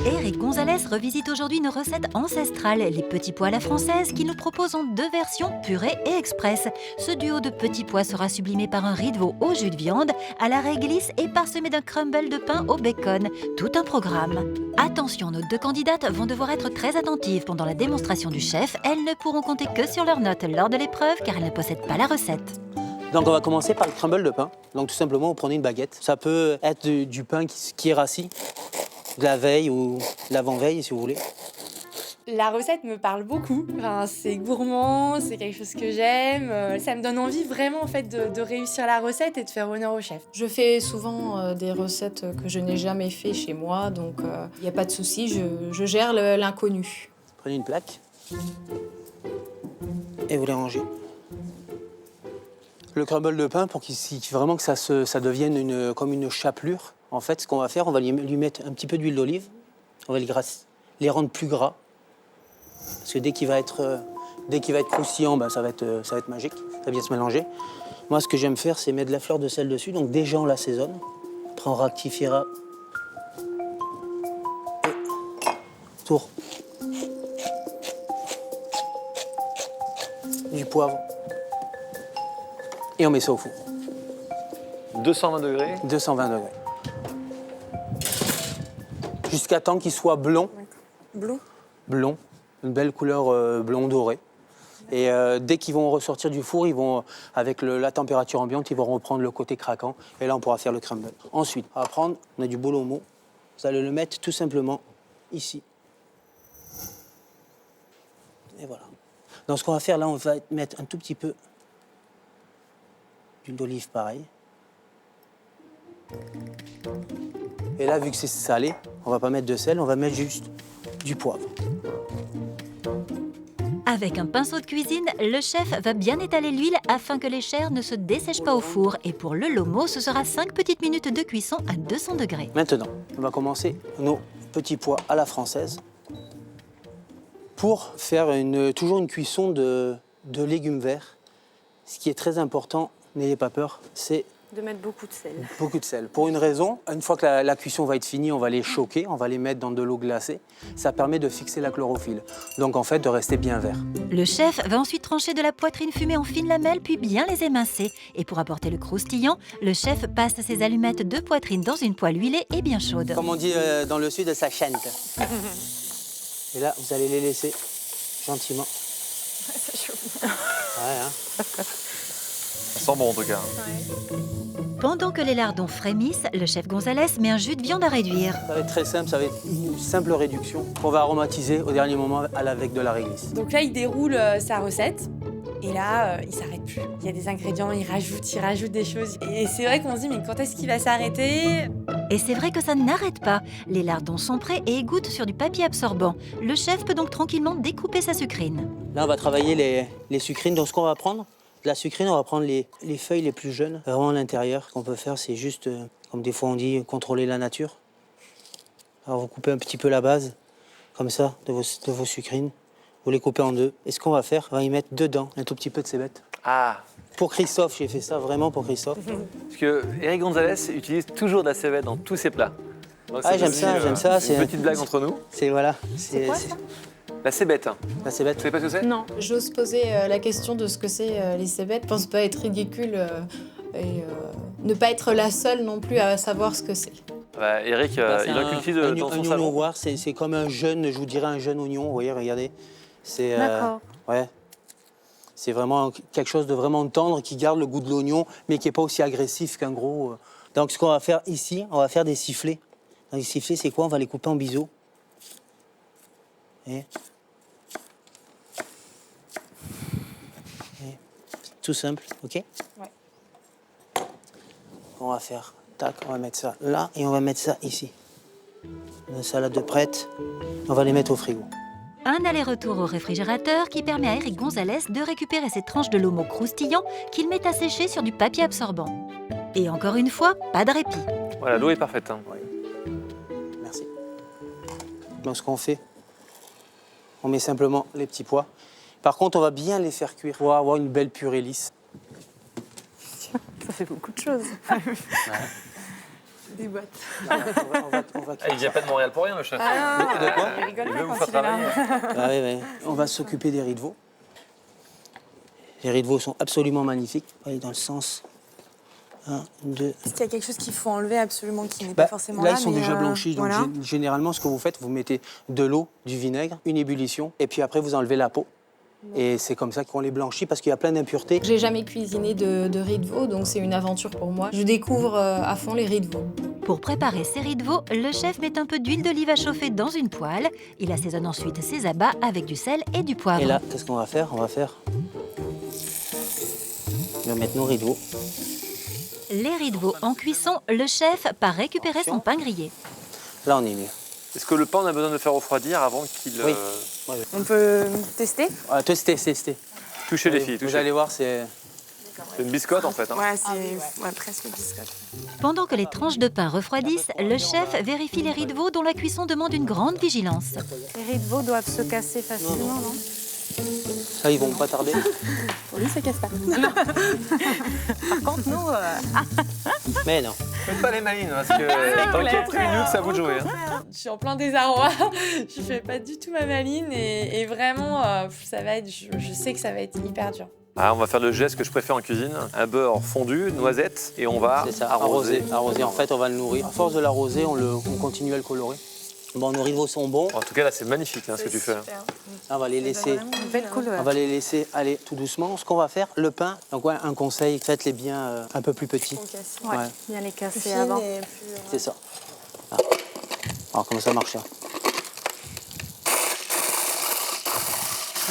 Eric Gonzalez revisite aujourd'hui une recette ancestrale, les petits pois à la française, qui nous propose en deux versions, purée et express. Ce duo de petits pois sera sublimé par un riz de veau au jus de viande, à la réglisse et parsemé d'un crumble de pain au bacon. Tout un programme. Attention, nos deux candidates vont devoir être très attentives pendant la démonstration du chef. Elles ne pourront compter que sur leurs notes lors de l'épreuve car elles ne possèdent pas la recette. Donc on va commencer par le crumble de pain. Donc tout simplement, vous prenez une baguette. Ça peut être du pain qui est rassis, de la veille ou de l'avant-veille si vous voulez. La recette me parle beaucoup. Enfin, c'est gourmand, c'est quelque chose que j'aime. Ça me donne envie vraiment en fait de réussir la recette et de faire honneur au chef. Je fais souvent des recettes que je n'ai jamais fait chez moi, donc il n'y a pas de souci, je gère l'inconnu. Prenez une plaque et vous les rangez. Le crumble de pain, pour vraiment que ça devienne comme une chapelure, en fait, ce qu'on va faire, on va lui mettre un petit peu d'huile d'olive, on va les rendre plus gras. Parce que dès qu'il va être croustillant, ben, ça va être magique, ça va bien se mélanger. Moi, ce que j'aime faire, c'est mettre de la fleur de sel dessus. Donc déjà, on l'assaisonne. Après, on rectifiera. Et tour. Du poivre. Et on met ça au four. 220 degrés. 220 degrés. Jusqu'à temps qu'il soit blond. Blond. Blond. Une belle couleur blond doré. Et dès qu'ils vont ressortir du four, avec la température ambiante, ils vont reprendre le côté craquant. Et là, on pourra faire le crumble. Ensuite, on va prendre, on a du bolomo. Vous allez le mettre tout simplement ici. Et voilà. Donc ce qu'on va faire là, on va mettre un tout petit peu d'huile d'olive pareil. Et là, vu que c'est salé, on va pas mettre de sel, on va mettre juste du poivre. Avec un pinceau de cuisine, le chef va bien étaler l'huile afin que les chairs ne se dessèchent pas au four. Et pour le lomo, ce sera 5 petites minutes de cuisson à 200 degrés. Maintenant, on va commencer nos petits pois à la française pour faire toujours une cuisson de légumes verts. Ce qui est très important, n'ayez pas peur, c'est De mettre beaucoup de sel. beaucoup de sel. Pour une raison, une fois que la cuisson va être finie, on va les choquer, on va les mettre dans de l'eau glacée. Ça permet de fixer la chlorophylle. Donc en fait, de rester bien vert. Le chef va ensuite trancher de la poitrine fumée en fines lamelles, puis bien les émincer. Et pour apporter le croustillant, le chef passe ses allumettes de poitrine dans une poêle huilée et bien chaude. Comme on dit dans le sud, ça chante. Et là, vous allez les laisser gentiment. C'est chaud. Ouais, hein. Ça sent bon en tout cas. Pendant que les lardons frémissent, le chef Gonzalez met un jus de viande à réduire. Ça va être très simple, ça va être une simple réduction qu'on va aromatiser au dernier moment avec de la réglisse. Donc là, il déroule sa recette. Et là, il s'arrête plus. Il y a des ingrédients, il rajoute des choses. Et c'est vrai qu'on se dit, mais quand est-ce qu'il va s'arrêter ? Et c'est vrai que ça n'arrête pas. Les lardons sont prêts et égouttent sur du papier absorbant. Le chef peut donc tranquillement découper sa sucrine. Là, on va travailler les sucrines. Donc, ce qu'on va prendre, de la sucrine, on va prendre les feuilles les plus jeunes, vraiment à l'intérieur. Ce qu'on peut faire, c'est juste, comme des fois on dit, contrôler la nature. Alors, vous coupez un petit peu la base, comme ça, de vos sucrines. Vous les coupez en deux. Et ce qu'on va faire, on va y mettre dedans un tout petit peu de cébette. Ah, Pour Christophe, j'ai fait ça vraiment pour Christophe. parce que Eric Gonzalez utilise toujours de la cébette dans tous ses plats. Donc, Ah, c'est j'aime aussi, ça, Une c'est- petite blague entre nous. C'est voilà. C'est quoi ça ? La cébette. Hein. La cébette. Vous savez pas ce que c'est ? Non, j'ose poser la question de ce que c'est les cébettes. Je pense pas être ridicule et ne pas être la seule non plus à savoir ce que c'est. Bah, Eric, Bah, c'est il en cultive dans son oignon salon. noir, c'est comme un jeune, je vous dirais un jeune oignon, vous voyez, regardez. C'est D'accord. ouais. C'est vraiment quelque chose de vraiment tendre qui garde le goût de l'oignon, mais qui n'est pas aussi agressif qu'un gros. Donc ce qu'on va faire ici, on va faire des sifflets. Donc, les sifflets, c'est quoi? On va les couper en biseaux. Et tout simple, ok? Ouais. On va faire, tac, on va mettre ça là et on va mettre ça ici. La salade de prête, on va les mettre au frigo. Un aller-retour au réfrigérateur qui permet à Eric Gonzalez de récupérer ses tranches de lomo croustillant qu'il met à sécher sur du papier absorbant. Et encore une fois, pas de répit. Voilà, l'eau est parfaite. Hein. Merci. Donc ce qu'on fait, on met simplement les petits pois. Par contre, on va bien les faire cuire pour avoir une belle purée lisse. Ça fait beaucoup de choses. Des boîtes. Ah, il vient pas de Montréal pour rien, le chef. De quoi? Il rigole Il pas veut vous quand faire il est là. travailler. Ah oui, oui. On va s'occuper des riz de veau. Les riz de veau sont absolument magnifiques. Allez, dans le sens. 1, 2. Est-ce qu'il y a quelque chose qu'il faut enlever absolument qui n'est Bah, pas forcément là, là ils sont mais, déjà blanchis. Donc, voilà. généralement, ce que vous faites, vous mettez de l'eau, du vinaigre, une ébullition, et puis après, vous enlevez la peau. Et c'est comme ça qu'on les blanchit parce qu'il y a plein d'impuretés. J'ai jamais cuisiné de riz de veau, donc c'est une aventure pour moi. Je découvre à fond les riz de veau. Pour préparer ses riz de veau, le chef met un peu d'huile d'olive à chauffer dans une poêle. Il assaisonne ensuite ses abats avec du sel et du poivre. Et là, qu'est-ce qu'on va faire? On va mettre nos riz de veau. Les riz de veau en cuisson, le chef part récupérer son pain grillé. Là, on est mieux. Est-ce que le pain, on a besoin de le faire refroidir avant qu'il... Oui. On peut tester? Testez. Touchez les filles, Vous touchez. allez voir, c'est... C'est une biscotte, en fait. Hein. Ouais, c'est presque biscotte. Pendant que les tranches de pain refroidissent, le chef vérifie les riz de veau dont la cuisson demande une grande vigilance. Les riz de veau doivent se casser facilement, non? Ça, ils vont pas tarder. Pour lui, ça casse pas. Par contre, nous... Mais non. Faites pas les malines, parce que dans quelques minutes, ça vous de jouer. Hein. Je suis en plein désarroi. Je fais pas du tout ma maline et vraiment, ça va être... Je sais que ça va être hyper dur. Ah, on va faire le geste que je préfère en cuisine. Un beurre fondu, noisette, et on va C'est ça, arroser. arroser. En fait, on va le nourrir. À force de l'arroser, on continue à le colorer. Bon, nos riz de veau sont bons. En tout cas, là, c'est magnifique hein, ce que tu fais. On va les laisser... Une belle couleur. On va les laisser aller tout doucement. Ce qu'on va faire, le pain, donc ouais, un conseil, faites-les bien un peu plus petits. Ouais. Ouais. Bien les casser avant. C'est ça. Ah. Alors comment ça marche ça?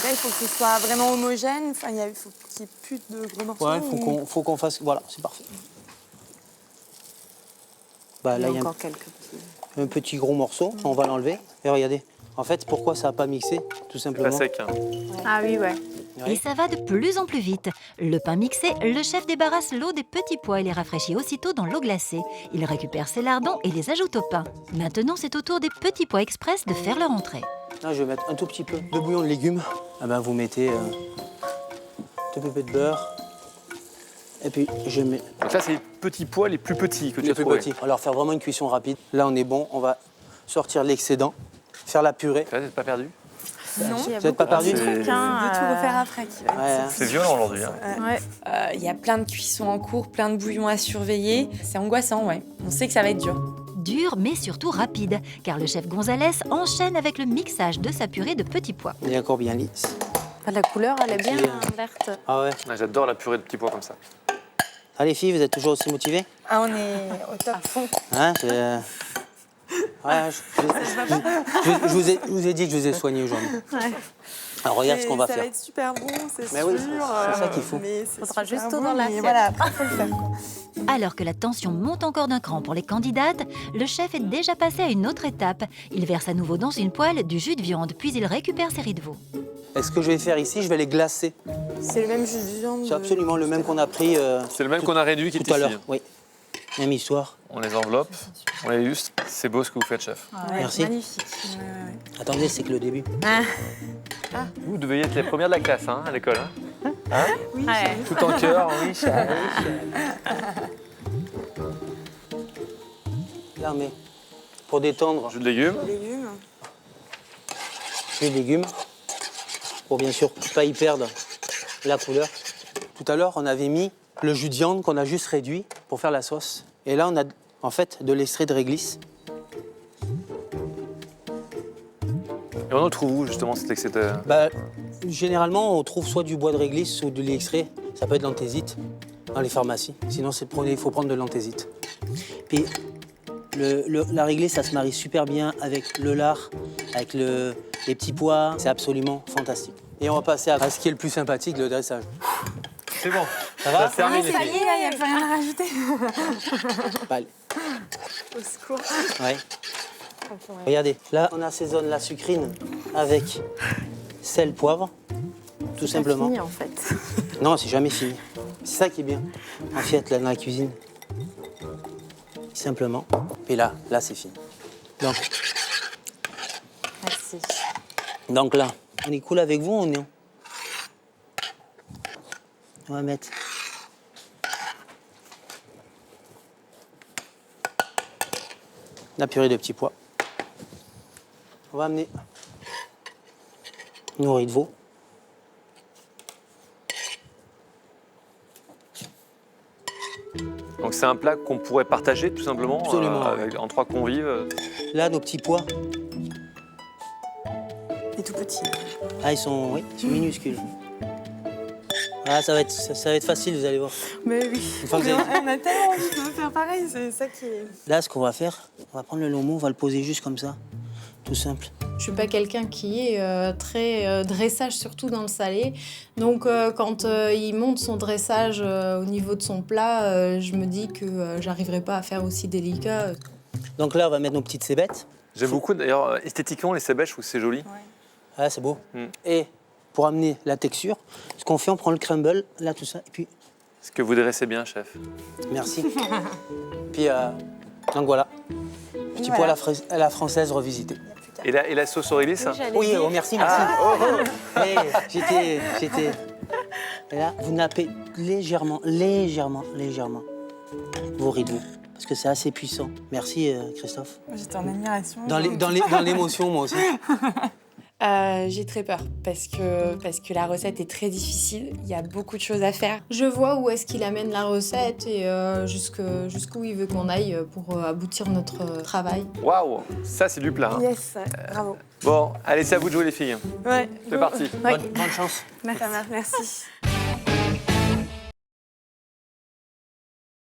Là, il faut qu'il soit vraiment homogène. Enfin, il faut qu'il n'y ait plus de gros morceaux. Ouais, faut qu'on fasse... Voilà, c'est parfait. Bah, là, il y a encore quelques petits. un petit gros morceau. On va l'enlever. Et regardez. En fait, pourquoi ça n'a pas mixé? Tout Pas simplement. sec. Hein. Ah oui, ouais. Et ça va de plus en plus vite. Le pain mixé, le chef débarrasse l'eau des petits pois et les rafraîchit aussitôt dans l'eau glacée. Il récupère ses lardons et les ajoute au pain. Maintenant, c'est au tour des petits pois express de faire leur entrée. Là, je vais mettre un tout petit peu de bouillon de légumes. Ah ben, vous mettez un tout peu de beurre. Et puis, je mets Donc là, c'est les petits pois les plus petits que tu les as plus trouvés. petits. On va leur faire vraiment une cuisson rapide. Là, on est bon. On va sortir l'excédent, faire la purée. Là, t'es pas perdu? Non, Vous n'êtes pas perdu? de tout refaire après. Ouais. C'est violent aujourd'hui. Hein. Il y a plein de cuissons en cours, plein de bouillons à surveiller. C'est angoissant, ouais. On sait que ça va être dur. Dur, mais surtout rapide, car le chef Gonzalez enchaîne avec le mixage de sa purée de petits pois. Il est encore bien lisse. La couleur, elle est bien verte. Ah ouais. Ah, j'adore la purée de petits pois comme ça. Ah les filles, vous êtes toujours aussi motivées? Ah, on est au top. À fond. Hein, ouais, je vous ai dit que je vous ai soigné aujourd'hui. Alors regarde ce qu'on va Ça faire. va être super bon, c'est Mais sûr. oui, c'est ça qu'il faut. Mais Ça sera juste bon, dans l'assiette. mais voilà, après, il faut le faire. Alors que la tension monte encore d'un cran pour les candidates, le chef est déjà passé à une autre étape. Il verse à nouveau dans une poêle du jus de viande, puis il récupère ses riz de veau. Et ce que je vais faire ici, je vais les glacer. C'est le même jus de viande. C'est absolument le même qu'on a pris C'est le même qu'on a réduit qui est tout à ici. l'heure. Oui. Même histoire. On les enveloppe, on les lustre. C'est beau ce que vous faites, chef. Merci. Magnifique. Attendez, c'est que le début. Vous deviez être les premières de la classe hein, à l'école. Hein Oui, Tout en cœur, oui, chérie. Là, mais pour détendre Jus de légumes. légumes. les légumes, pour bien sûr pas y perdre la couleur. Tout à l'heure, on avait mis le jus de viande qu'on a juste réduit pour faire la sauce. Et là, on a en fait de l'extrait de réglisse. Et on en trouve où justement cet excès de... Bah, généralement, on trouve soit du bois de réglisse ou de l'extrait. Ça peut être l'anthésite dans les pharmacies. Sinon, il faut prendre de l'anthésite. Puis, la réglisse, ça se marie super bien avec le lard, avec les petits pois. C'est absolument fantastique. Et on va passer à ce qui est le plus sympathique, le dressage. C'est bon. Ça va? Ça se termine, les Ça y filles. est, là, il n'y a plus rien à rajouter. Bah, allez. Au secours. Ouais. Regardez, là, on assaisonne la sucrine avec sel, poivre, tout simplement. Fini, en fait. Non, c'est jamais fini. C'est ça qui est bien, en fait, là, dans la cuisine. Simplement. Et là, c'est fini. Merci. Donc là, on est cool avec vous, on est... On va mettre la purée de petits pois. On va amener nos riz de veau. Donc c'est un plat qu'on pourrait partager tout simplement Absolument, en 3 convives. Là, nos petits pois, Et tout petit. ah, ils sont minuscules. Ah, ça va être facile, vous allez voir. Mais oui. Une fois que Mais vous avez- on a tellement envie de faire pareil, c'est ça qui est. Là, ce qu'on va faire, on va prendre le lomo, on va le poser juste comme ça. Tout simple. Je suis pas quelqu'un qui est très dressage, surtout dans le salé. Donc quand il monte son dressage au niveau de son plat, je me dis que j'arriverai pas à faire aussi délicat. Donc là, on va mettre nos petites cébettes. J'aime beaucoup d'ailleurs esthétiquement les cébèches, je trouve que c'est joli. Ah, c'est beau. Mm. Et pour amener la texture, ce qu'on fait, on prend le crumble, là, tout ça, et puis Ce que vous dressez bien, chef. merci. Puis, donc voilà, petit pois à la française revisité. Et la sauce aux réglisse Oui, oh, merci, merci. Hey, j'étais... Et là, vous nappez légèrement vos riz de veau, parce que c'est assez puissant. Merci, Christophe. J'étais en admiration. Dans l'émotion, moi aussi. J'ai très peur parce que la recette est très difficile. Il y a beaucoup de choses à faire. Je vois où est-ce qu'il amène la recette et jusqu'où il veut qu'on aille pour aboutir notre travail. Waouh, ça c'est du plat. Hein. Yes, bravo. Bon, allez, c'est à vous de jouer les filles. Ouais. C'est parti. Ouais. Bonne chance. Merci.